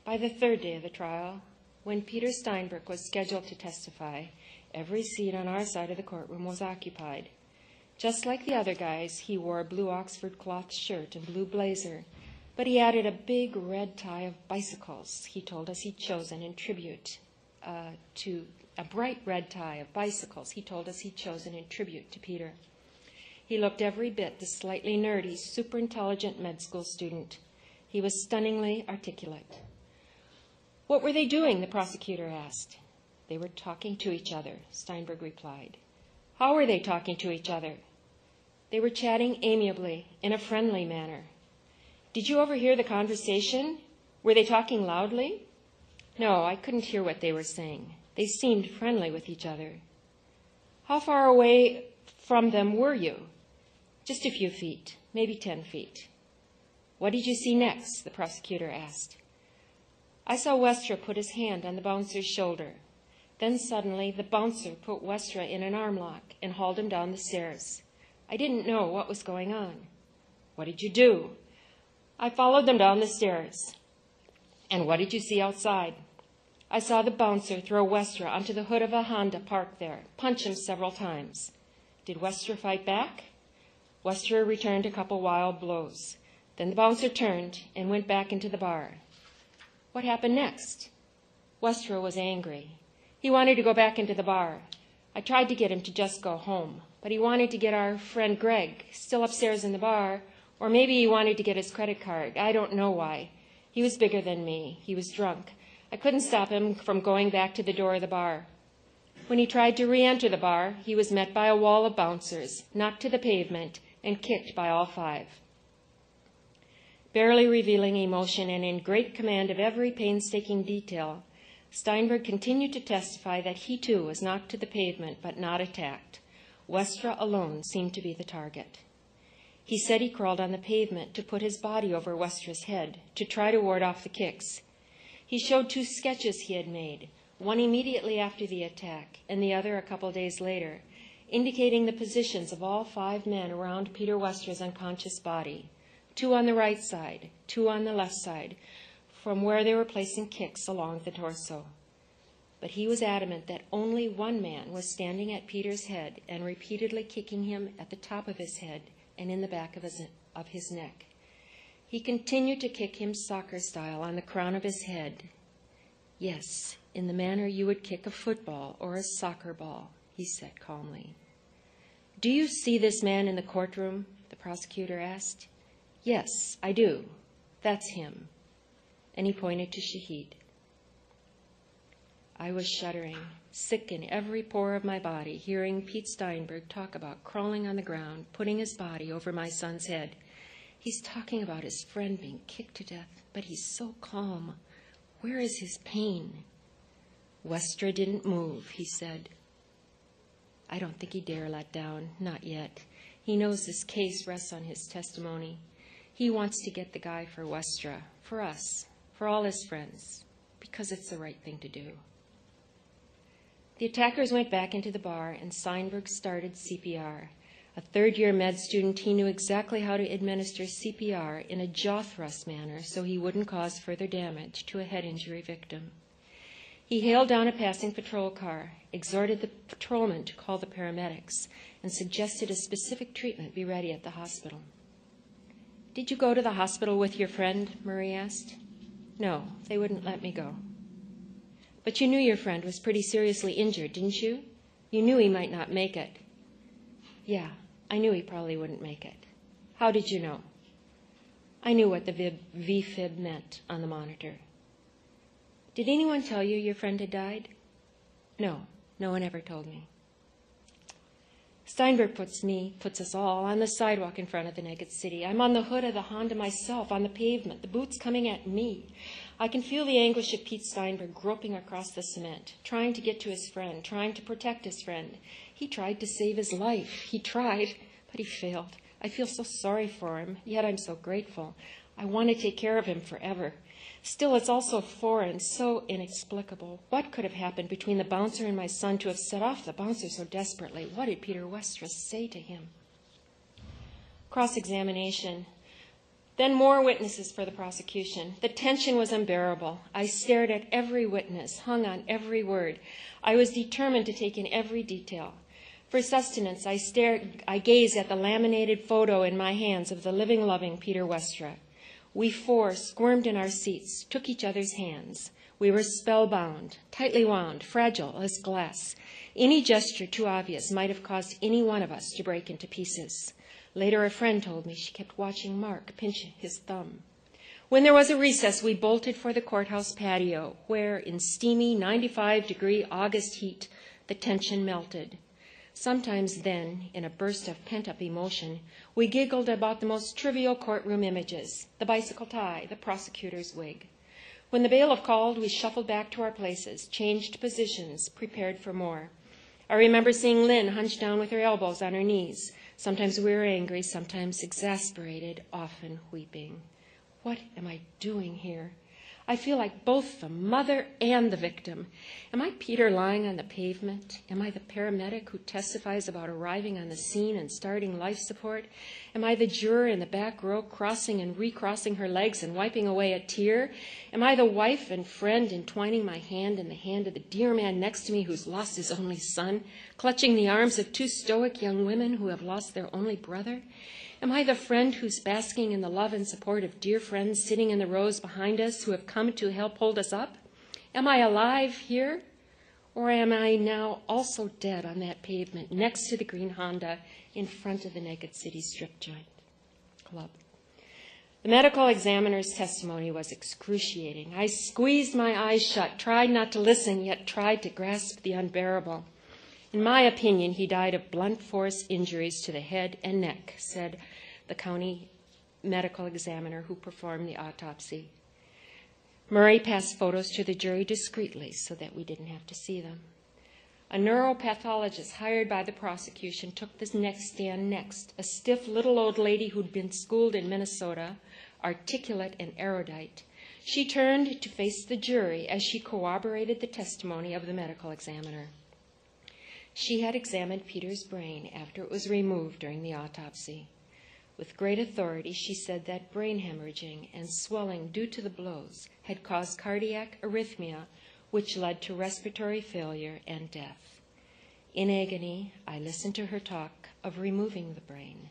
By the third day of the trial, when Peter Steinberg was scheduled to testify, every seat on our side of the courtroom was occupied. Just like the other guys, he wore a blue Oxford cloth shirt and blue blazer, but he added a big red tie of bicycles he told us he'd chosen in tribute to a bright red tie of bicycles he told us he'd chosen in tribute to Peter. He looked every bit the slightly nerdy, super intelligent med school student. He was stunningly articulate. What were they doing? The prosecutor asked. They were talking to each other, Steinberg replied. How were they talking to each other? They were chatting amiably, in a friendly manner. Did you overhear the conversation? Were they talking loudly? No, I couldn't hear what they were saying. They seemed friendly with each other. How far away from them were you? Just a few feet, maybe 10 feet. What did you see next? The prosecutor asked. I saw Westra put his hand on the bouncer's shoulder. Then suddenly the bouncer put Westra in an arm lock and hauled him down the stairs. I didn't know what was going on. What did you do? I followed them down the stairs. And what did you see outside? I saw the bouncer throw Westra onto the hood of a Honda parked there, punch him several times. Did Westra fight back? Westra returned a couple wild blows. Then the bouncer turned and went back into the bar. What happened next? Westra was angry. He wanted to go back into the bar. I tried to get him to just go home, but he wanted to get our friend Greg, still upstairs in the bar, or maybe he wanted to get his credit card. I don't know why. He was bigger than me. He was drunk. I couldn't stop him from going back to the door of the bar. When he tried to re-enter the bar, he was met by a wall of bouncers, knocked to the pavement, and kicked by all 5. Barely revealing emotion and in great command of every painstaking detail, Steinberg continued to testify that he too was knocked to the pavement but not attacked. Westra alone seemed to be the target. He said he crawled on the pavement to put his body over Westra's head to try to ward off the kicks. He showed 2 sketches he had made, one immediately after the attack and the other a couple days later, indicating the positions of all 5 men around Peter Westra's unconscious body, 2 on the right side, 2 on the left side, from where they were placing kicks along the torso. But he was adamant that only one man was standing at Peter's head and repeatedly kicking him at the top of his head and in the back of his neck. He continued to kick him soccer style on the crown of his head. Yes, in the manner you would kick a football or a soccer ball, he said calmly. Do you see this man in the courtroom? The prosecutor asked. Yes, I do. That's him. And he pointed to Shahid. I was shuddering, sick in every pore of my body, hearing Pete Steinberg talk about crawling on the ground, putting his body over my son's head. He's talking about his friend being kicked to death, but he's so calm. Where is his pain? Westra didn't move, he said. I don't think he dare let down, not yet. He knows this case rests on his testimony. He wants to get the guy for Westra, for us, for all his friends, because it's the right thing to do. The attackers went back into the bar, and Steinberg started CPR. A third-year med student, he knew exactly how to administer CPR in a jaw thrust manner so he wouldn't cause further damage to a head injury victim. He hailed down a passing patrol car, exhorted the patrolman to call the paramedics, and suggested a specific treatment be ready at the hospital. Did you go to the hospital with your friend? Murray asked. No, they wouldn't let me go. But you knew your friend was pretty seriously injured, didn't you? You knew he might not make it. Yeah, I knew he probably wouldn't make it. How did you know? I knew what the VFib meant on the monitor. Did anyone tell you your friend had died? No, no one ever told me. Steinberg puts us all on the sidewalk in front of the Naked City. I'm on the hood of the Honda myself, on the pavement, the boots coming at me. I can feel the anguish of Pete Steinberg groping across the cement, trying to get to his friend, trying to protect his friend. He tried to save his life. He tried, but he failed. I feel so sorry for him, yet I'm so grateful. I want to take care of him forever. Still, it's all so foreign, so inexplicable. What could have happened between the bouncer and my son to have set off the bouncer so desperately? What did Peter Westra say to him? Cross-examination. Then more witnesses for the prosecution. The tension was unbearable. I stared at every witness, hung on every word. I was determined to take in every detail. For sustenance, I gazed at the laminated photo in my hands of the living, loving Peter Westra. We four squirmed in our seats, took each other's hands. We were spellbound, tightly wound, fragile as glass. Any gesture too obvious might have caused any one of us to break into pieces. Later, a friend told me she kept watching Mark pinch his thumb. When there was a recess, we bolted for the courthouse patio, where, in steamy 95-degree August heat, the tension melted. Sometimes then, in a burst of pent-up emotion, we giggled about the most trivial courtroom images, the bicycle tie, the prosecutor's wig. When the bailiff called, we shuffled back to our places, changed positions, prepared for more. I remember seeing Lynn hunched down with her elbows on her knees. Sometimes we were angry, sometimes exasperated, often weeping. What am I doing here? I feel like both the mother and the victim. Am I Peter lying on the pavement? Am I the paramedic who testifies about arriving on the scene and starting life support? Am I the juror in the back row crossing and recrossing her legs and wiping away a tear? Am I the wife and friend entwining my hand in the hand of the dear man next to me who's lost his only son, clutching the arms of two stoic young women who have lost their only brother? Am I the friend who's basking in the love and support of dear friends sitting in the rows behind us who have come to help hold us up? Am I alive here? Or am I now also dead on that pavement next to the green Honda in front of the Naked City Strip Joint Club? The medical examiner's testimony was excruciating. I squeezed my eyes shut, tried not to listen, yet tried to grasp the unbearable. In my opinion, he died of blunt force injuries to the head and neck, said the county medical examiner who performed the autopsy. Murray passed photos to the jury discreetly so that we didn't have to see them. A neuropathologist hired by the prosecution took the next stand next, a stiff little old lady who'd been schooled in Minnesota, articulate and erudite. She turned to face the jury as she corroborated the testimony of the medical examiner. She had examined Peter's brain after it was removed during the autopsy. With great authority, she said that brain hemorrhaging and swelling due to the blows had caused cardiac arrhythmia, which led to respiratory failure and death. In agony, I listened to her talk of removing the brain,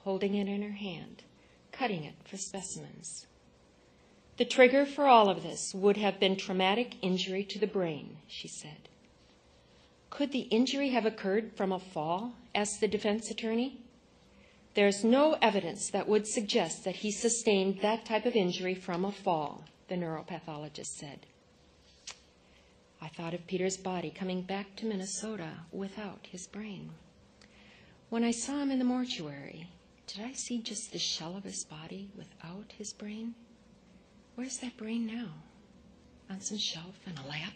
holding it in her hand, cutting it for specimens. The trigger for all of this would have been traumatic injury to the brain, she said. Could the injury have occurred from a fall? Asked the defense attorney. There's no evidence that would suggest that he sustained that type of injury from a fall, the neuropathologist said. I thought of Peter's body coming back to Minnesota without his brain. When I saw him in the mortuary, did I see just the shell of his body without his brain? Where's that brain now? On some shelf in a lab?